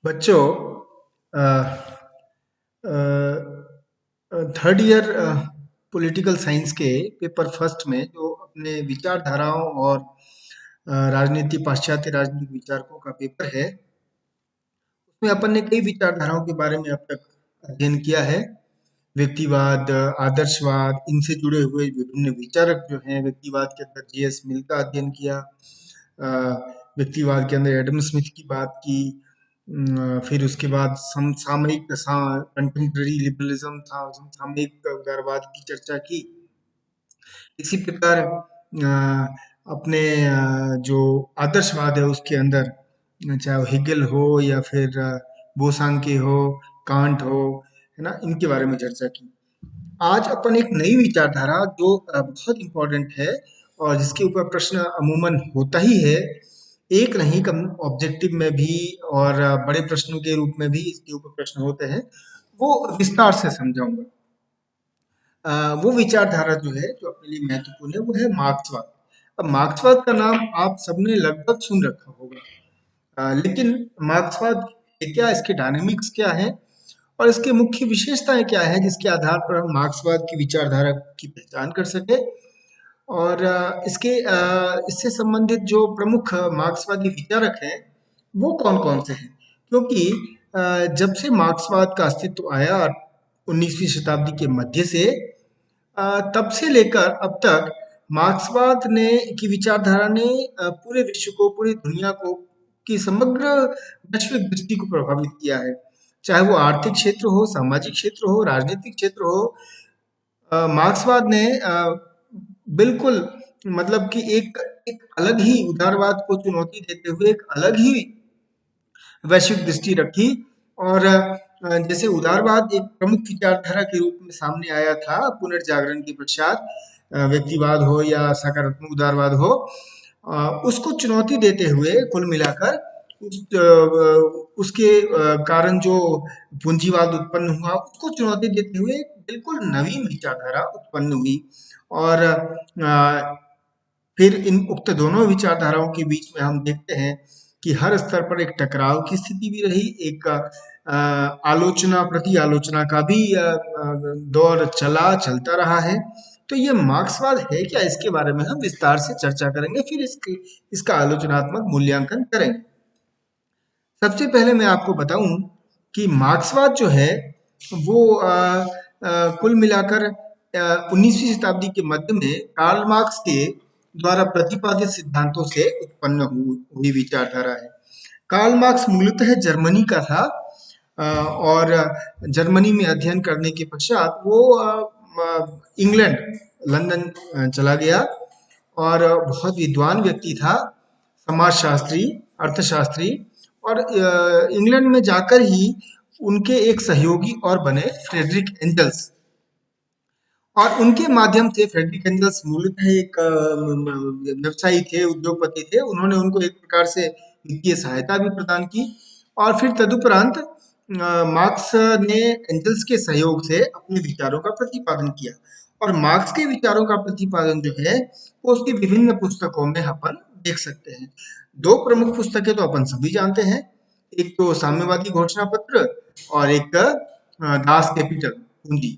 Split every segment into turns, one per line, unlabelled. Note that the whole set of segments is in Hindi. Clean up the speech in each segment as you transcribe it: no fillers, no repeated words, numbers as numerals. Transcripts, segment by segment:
बच्चों, थर्ड ईयर पॉलिटिकल साइंस के पेपर फर्स्ट में जो अपने विचारधाराओं और राजनीति पाश्चात्य राजनीतिक विचारकों का पेपर है, उसमें अपन ने कई विचारधाराओं के बारे में अब तक अध्ययन किया है। व्यक्तिवाद, आदर्शवाद, इनसे जुड़े हुए विभिन्न विचारक जो हैं, व्यक्तिवाद के अंदर जीएस मिल का अध्ययन किया, व्यक्तिवाद के अंदर एडम स्मिथ की बात की, फिर उसके बाद समसामयिक कंटेम्प्रेरी लिबरलिज्म था, समसामयिक उदारवाद की चर्चा की। इसी प्रकार अपने जो आदर्शवाद है उसके अंदर चाहे वो हेगेल हो या फिर बोसांके हो, कांट हो, है ना, इनके बारे में चर्चा की। आज अपन एक नई विचारधारा जो बहुत इंपॉर्टेंट है और जिसके ऊपर प्रश्न अमूमन होता ही है, एक नहीं कम ऑब्जेक्टिव में भी और बड़े प्रश्नों के रूप में भी इसके ऊपर प्रश्न होते हैं, वो विस्तार से समझाऊंगा। वो विचारधारा जो है जो अपने लिए महत्वपूर्ण है वो है मार्क्सवाद। अब मार्क्सवाद का नाम आप सबने लगभग सुन रखा होगा, लेकिन मार्क्सवाद है क्या, इसके डायनेमिक्स क्या है और इसके मुख्य विशेषताएं क्या है जिसके आधार पर हम मार्क्सवाद की विचारधारा की पहचान कर सके। और इससे संबंधित जो प्रमुख मार्क्सवादी विचारक हैं वो कौन कौन से हैं, क्योंकि जब से मार्क्सवाद का अस्तित्व आया 19वीं शताब्दी के मध्य से, तब से लेकर अब तक मार्क्सवाद ने की विचारधारा ने पूरे विश्व को, पूरी दुनिया को, की समग्र वैश्विक दृष्टि को प्रभावित किया है। चाहे वो आर्थिक क्षेत्र हो, सामाजिक क्षेत्र हो, राजनीतिक क्षेत्र हो, मार्क्सवाद ने बिल्कुल मतलब कि एक एक अलग ही उदारवाद को चुनौती देते हुए एक अलग ही वैश्विक दृष्टि रखी। और जैसे उदारवाद एक प्रमुख विचारधारा के रूप में सामने आया था पुनर्जागरण के पश्चात, व्यक्तिवाद हो या सकारात्मक उदारवाद हो, उसको चुनौती देते हुए कुल मिलाकर उसके कारण जो पूंजीवाद उत्पन्न हुआ उसको चुनौती देते हुए एक बिल्कुल नवीन विचारधारा उत्पन्न हुई। और फिर इन उक्त दोनों विचारधाराओं के बीच में हम देखते हैं कि हर स्तर पर एक टकराव की स्थिति भी रही, एक आलोचना प्रति आलोचना का भी दौर चलता रहा है। तो ये मार्क्सवाद है क्या, इसके बारे में हम विस्तार से चर्चा करेंगे, फिर इसका आलोचनात्मक मूल्यांकन करेंगे। सबसे पहले मैं आपको बताऊं कि मार्क्सवाद जो है वो कुल मिलाकर 19वीं शताब्दी के मध्य में कार्ल मार्क्स के द्वारा प्रतिपादित सिद्धांतों से उत्पन्न हुई विचारधारा है। कार्ल मार्क्स मूलतः जर्मनी का था, और जर्मनी में अध्ययन करने के पश्चात वो इंग्लैंड, लंदन चला गया और बहुत विद्वान व्यक्ति था, समाजशास्त्री, अर्थशास्त्री। और इंग्लैंड में जाकर ही उनके एक सहयोगी और बने फ्रेडरिक एंजल्स, और उनके माध्यम से फ्रेडरिक एंजल्स मूलतः एक व्यवसायी थे, उद्योगपति थे। उन्होंने उनको एक प्रकार से वित्तीय सहायता भी प्रदान की और फिर तदुपरांत मार्क्स ने एंजल्स के सहयोग से अपने विचारों का प्रतिपादन किया। और मार्क्स के विचारों का प्रतिपादन जो है वो उसकी विभिन्न पुस्तकों में अपन देख सकते हैं। दो प्रमुख पुस्तकें तो अपन सभी जानते हैं, एक तो साम्यवादी घोषणा पत्र और एक दास कैपिटल, पूंजी।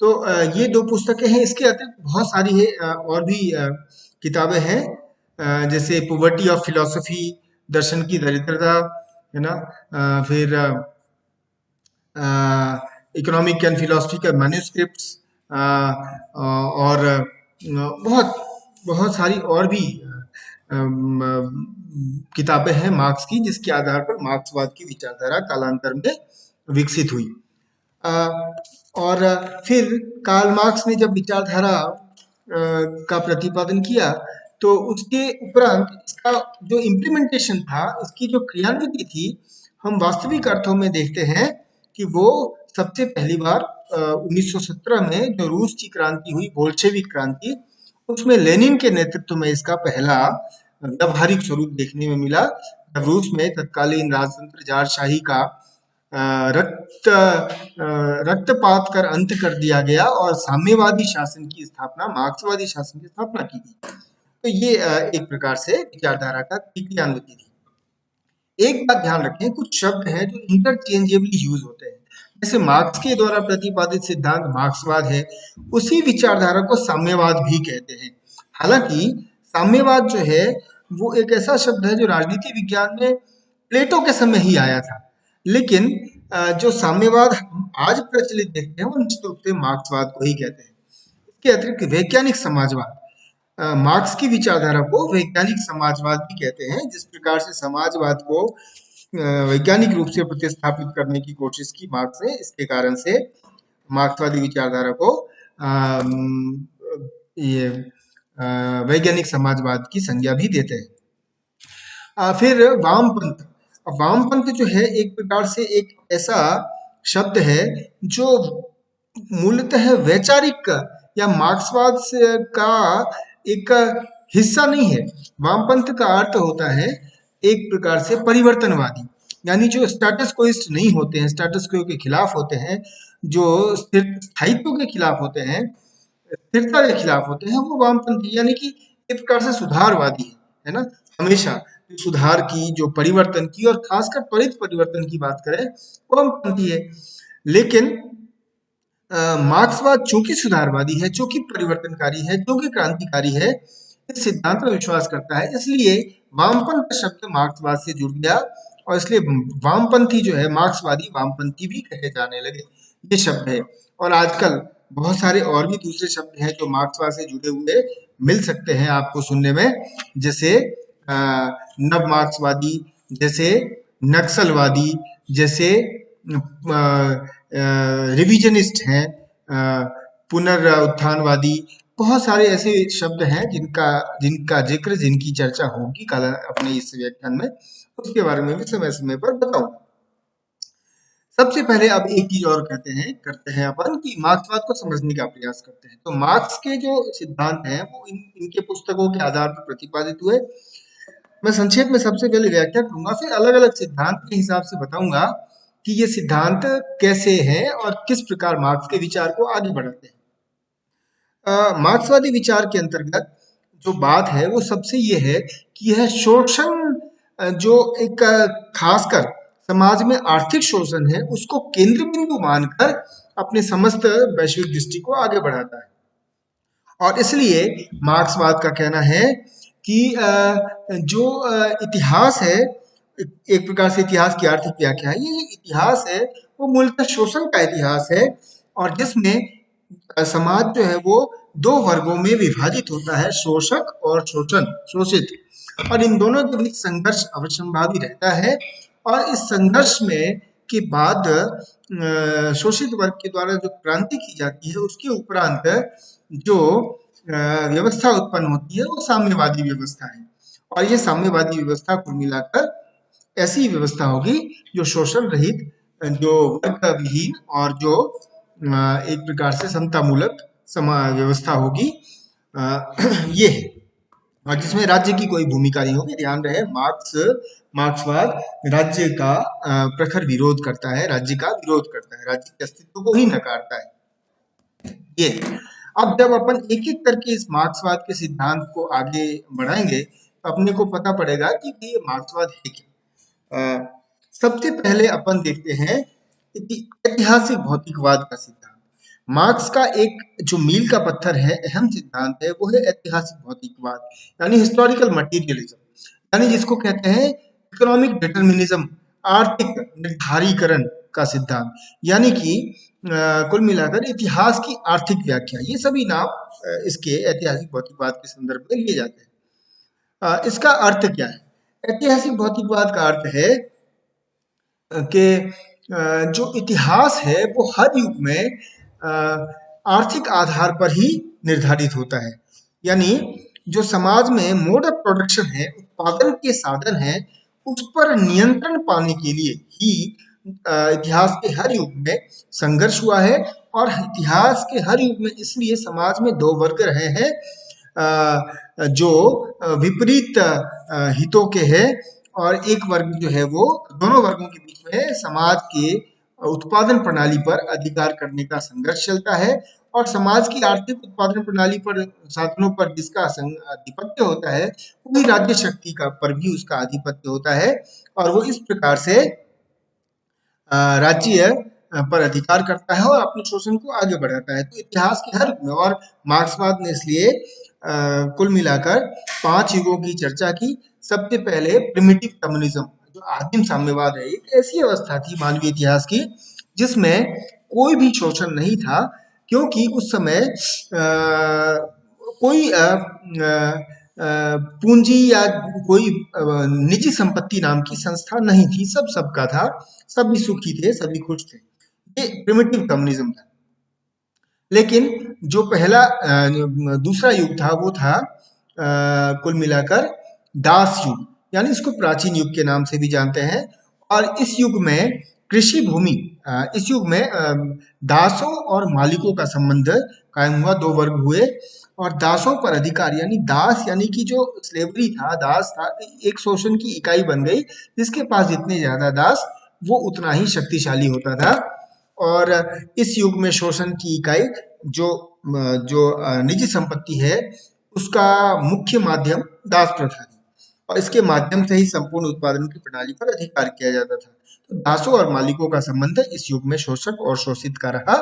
तो ये दो पुस्तकें हैं। इसके अतिरिक्त बहुत सारी है और भी किताबें हैं, जैसे पॉवर्टी ऑफ फिलॉसफी, दर्शन की दरिद्रता, है ना, फिर इकोनॉमिक एंड फिलोसफिकल मैन्युस्क्रिप्ट्स, और बहुत बहुत सारी और भी किताबें हैं मार्क्स की, जिसके आधार पर मार्क्सवाद की विचारधारा कालांतर में विकसित हुई। अ, और फिर कार्ल मार्क्स ने जब विचारधारा का प्रतिपादन किया तो उसके उपरांत इसका जो इम्प्लीमेंटेशन था, इसकी जो क्रियान्विति थी, हम वास्तविक अर्थों में देखते हैं कि वो सबसे पहली बार 1917 में जो रूस की क्रांति हुई, बोल्शेविक क्रांति, उसमें लेनिन के नेतृत्व में इसका पहला व्यावहारिक स्वरूप देखने में मिला, जब रूस में तत्कालीन राजतंत्र जारशाही का रक्तपात कर अंत कर दिया गया और साम्यवादी शासन की स्थापना, मार्क्सवादी शासन की स्थापना की गई। तो ये एक प्रकार से विचारधारा का क्रियान्विति थी। एक बात ध्यान रखें, कुछ शब्द हैं जो इंटरचेंजेबली यूज होते हैं। जैसे मार्क्स के द्वारा प्रतिपादित सिद्धांत मार्क्सवाद है, उसी विचारधारा को साम्यवाद भी कहते हैं। हालांकि साम्यवाद जो है वो एक ऐसा शब्द है जो राजनीति विज्ञान में प्लेटो के समय ही आया था, लेकिन जो साम्यवाद हम आज प्रचलित देखते हैं वो निश्चित रूप से मार्क्सवाद को ही कहते हैं। इसके अतिरिक्त वैज्ञानिक समाजवाद, मार्क्स की विचारधारा को वैज्ञानिक समाजवाद भी कहते हैं। जिस प्रकार से समाजवाद को वैज्ञानिक रूप से प्रतिस्थापित करने की कोशिश की मार्क्स ने, इसके कारण से मार्क्सवादी विचारधारा को ये वैज्ञानिक समाजवाद की संज्ञा भी देते हैं। फिर वामपंथ। अब वामपंथ जो है एक प्रकार से एक ऐसा शब्द है जो मूलतः वैचारिक या मार्क्सवाद का एक हिस्सा नहीं है। वामपंथ का अर्थ होता है एक प्रकार से परिवर्तनवादी, यानी जो स्टेटस कोइस्ट नहीं होते हैं, स्टेटस को के खिलाफ होते हैं, जो स्थायित्व के खिलाफ होते हैं, स्थिरता के खिलाफ होते हैं, वो वामपंथी, यानी कि एक प्रकार से सुधारवादी है ना। हमेशा सुधार की, जो परिवर्तन की और खासकर त्वरित परिवर्तन की बात करें, वो वामपंथी है। लेकिन मार्क्सवाद चूंकि सुधारवादी है, चूंकि परिवर्तनकारी है, चूंकि क्रांतिकारी है, इस सिद्धांत में विश्वास करता है, इसलिए वामपंथ शब्द मार्क्सवाद से जुड़ गया और इसलिए वामपंथी जो है मार्क्सवादी वामपंथी भी कहे जाने लगे। ये शब्द है। और आजकल बहुत सारे और भी दूसरे शब्द हैं जो मार्क्सवाद से जुड़े हुए मिल सकते हैं आपको सुनने में, जैसे नव मार्क्सवादी, जैसे नक्सलवादी, जैसे रिविजनिस्ट हैं, पुनरुत्थानवादी, बहुत सारे ऐसे शब्द हैं जिनका जिनका जिक्र, जिनकी चर्चा होगी कल अपने इस व्याख्यान में, उसके बारे में भी समय समय पर बताऊंगा। सबसे पहले अब एक चीज और करते हैं अपन कि मार्क्सवाद को समझने का प्रयास करते हैं। तो मार्क्स के जो सिद्धांत हैं वो इनके पुस्तकों के आधार पर प्रतिपादित हुए। मैं संक्षेप में सबसे पहले व्याख्या करूंगा, फिर अलग अलग सिद्धांत के हिसाब से बताऊंगा कि ये सिद्धांत कैसे हैं और किस प्रकार मार्क्स के विचार को आगे बढ़ाते हैं। मार्क्सवादी विचार के अंतर्गत जो बात है वो सबसे ये है कि यह शोषण, जो एक खासकर समाज में आर्थिक शोषण है, उसको केंद्र बिंदु मानकर अपने समस्त वैश्विक दृष्टि को आगे बढ़ाता है। और इसलिए मार्क्सवाद का कहना है कि जो इतिहास है, एक प्रकार से इतिहास की आर्थिक व्याख्या है, ये इतिहास है वो मूलतः शोषण का इतिहास है, और जिसमें समाज जो है वो दो वर्गों में विभाजित होता है, शोषक और शोषण, शोषित, और इन दोनों के बीच संघर्ष अवश्यंभावी रहता है। और इस संघर्ष में के बाद शोषित वर्ग के द्वारा जो क्रांति की जाती है, उसके उपरांत जो व्यवस्था उत्पन्न होती है वो साम्यवादी व्यवस्था है। और ये साम्यवादी व्यवस्था कुल मिलाकर ऐसी व्यवस्था होगी जो शोषण रहित, जो वर्ग विहीन और जो एक प्रकार से समतामूलक व्यवस्था होगी। ये है, और जिसमें राज्य की कोई भूमिका नहीं होगी। ध्यान रहे, मार्क्सवाद राज्य का प्रखर विरोध करता है, राज्य का विरोध करता है, राज्य के अस्तित्व को ही नकारता है। ये अब जब अपन एक एक करके इस मार्क्सवाद के सिद्धांत को आगे बढ़ाएंगे तो अपने को पता पड़ेगा कि ये मार्क्सवाद है क्या। सबसे पहले अपन देखते हैं ऐतिहासिक भौतिकवाद का सिद्धांत। मार्क्स का एक जो मील का पत्थर है, अहम सिद्धांत है, वो है ऐतिहासिक भौतिकवाद, यानी हिस्टोरिकल मटीरियलिज्म, यानी जिसको कहते हैं इकोनॉमिक डिटर्मिनिज्म, आर्थिक निर्धारीकरण का सिद्धांत, यानी कि कुल मिलाकर इतिहास की आर्थिक व्याख्या, ये सभी नाम इसके ऐतिहासिक भौतिकवाद के संदर्भ में लिए जाते हैं। इसका अर्थ क्या है? ऐतिहासिक भौतिकवाद का अर्थ है कि जो इतिहास है वो हर युग में आर्थिक आधार पर ही निर्धारित होता है, यानी जो समाज में मोड ऑफ प्रोडक्शन है, उत्पादन के साधन है, उस पर नियंत्रण पाने के लिए ही इतिहास के हर युग में संघर्ष हुआ है। और इतिहास के हर युग में इसलिए समाज में दो वर्ग रहे हैं, जो विपरीत हितों के हैं, और एक वर्ग जो है वो, दोनों वर्गों के बीच में समाज के उत्पादन प्रणाली पर अधिकार करने का संघर्ष चलता है। और समाज की आर्थिक उत्पादन प्रणाली पर, साधनों पर जिसका आधिपत्य होता है, वही राज्य शक्ति का पर भी उसका आधिपत्य होता है, और वो इस प्रकार से राज्य पर अधिकार करता है और अपने शोषण को आगे बढ़ाता है। तो इतिहास के हर युग में, और मार्क्सवाद ने इसलिए कुल मिलाकर 5 युगों की चर्चा की। सबसे पहले प्रिमिटिव कम्युनिज्म, जो आदिम साम्यवाद है, एक ऐसी अवस्था थी मानवीय इतिहास की जिसमें कोई भी शोषण नहीं था, क्योंकि उस समय कोई पूंजी या कोई निजी संपत्ति नाम की संस्था नहीं थी, सब सबका था, सभी सुखी थे, सभी खुश थे। ये प्रिमिटिव कम्युनिज्म था। लेकिन जो पहला दूसरा युग था, वो था कुल मिलाकर दास युग, यानी इसको प्राचीन युग के नाम से भी जानते हैं। और इस युग में कृषि भूमि, इस युग में दासों और मालिकों का संबंध कायम हुआ, दो वर्ग हुए, और दासों पर अधिकार, यानी दास यानी कि जो स्लेवरी था, दास था, एक शोषण की इकाई बन गई, जिसके पास जितने ज्यादा दास, वो उतना ही शक्तिशाली होता था। और इस युग में शोषण की इकाई जो निजी संपत्ति है, उसका मुख्य माध्यम दास प्रथा थी, और इसके माध्यम से ही संपूर्ण उत्पादन की प्रणाली पर अधिकार किया जाता था। तो दासों और मालिकों का संबंध इस युग में शोषक और शोषित का रहा।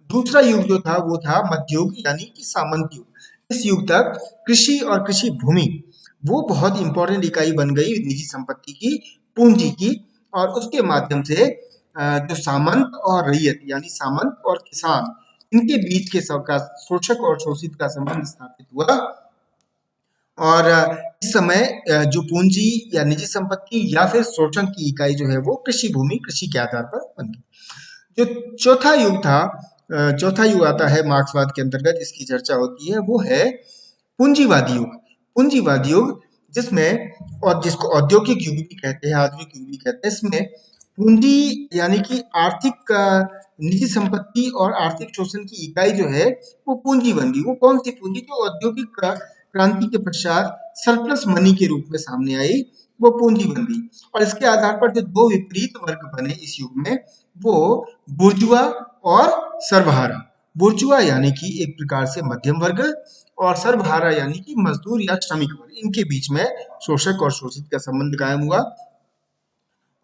दूसरा युग जो था वो था मध्ययुग, यानी कि सामंत युग। इस युग तक कृषि और कृषि भूमि वो बहुत इंपॉर्टेंट इकाई बन गई निजी संपत्ति की, पूंजी की, और उसके माध्यम से जो सामंत और रैयत, यानी सामंत और किसान, इनके बीच के सबका शोषक और शोषित का संबंध स्थापित हुआ। और इस समय जो पूंजी या निजी संपत्ति या फिर शोषण की इकाई जो है वो कृषि भूमि, कृषि के आधार पर बन गई। जो चौथा युग था, चौथा युग आता है मार्क्सवाद के अंतर्गत, जिसकी चर्चा होती है, वो है पूंजीवादी युग। पूंजीवादी युग, जिसमें, और जिसको औद्योगिक युग भी कहते हैं, आधुनिक युग भी कहते हैं, इसमें पूंजी यानी कि आर्थिक निजी संपत्ति और आर्थिक शोषण की इकाई जो है वो पूंजी बन गई। वो कौन सी पूंजी? जो औद्योगिक क्रांति के पश्चात सरप्लस मनी के रूप में सामने आई, वो पूंजी बन गई। और इसके आधार पर जो दो विपरीत वर्ग बने इस युग में, वो बुर्जुआ और सर्वहारा। बुर्जुआ यानी कि एक प्रकार से मध्यम वर्ग, और सर्वहारा यानी कि मजदूर या श्रमिक वर्ग, इनके बीच में शोषक और शोषित का संबंध कायम हुआ।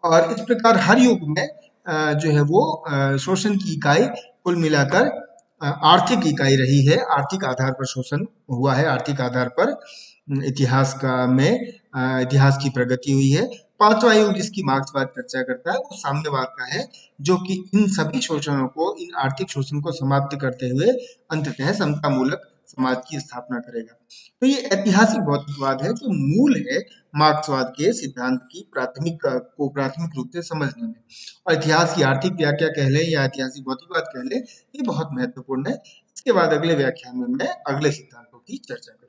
और इस प्रकार हर युग में जो है वो शोषण की इकाई कुल मिलाकर आर्थिक इकाई रही है, आर्थिक आधार पर शोषण हुआ है, आर्थिक आधार पर इतिहास का में इतिहास की प्रगति हुई है। पांचवा युग जिसकी मार्क्सवाद चर्चा करता है, वो साम्यवाद का है, जो कि इन सभी शोषणों को, इन आर्थिक शोषण को समाप्त करते हुए अंततः समतामूलक समाज की स्थापना करेगा। तो ये ऐतिहासिक भौतिकवाद है, जो मूल है मार्क्सवाद के सिद्धांत की प्राथमिक रूप से समझने में। और इतिहास की आर्थिक व्याख्या कह लें या ऐतिहासिक भौतिकवाद कह लें, ये बहुत महत्वपूर्ण है। इसके बाद अगले व्याख्यान में मैं अगले सिद्धांतों की चर्चा करूंगा।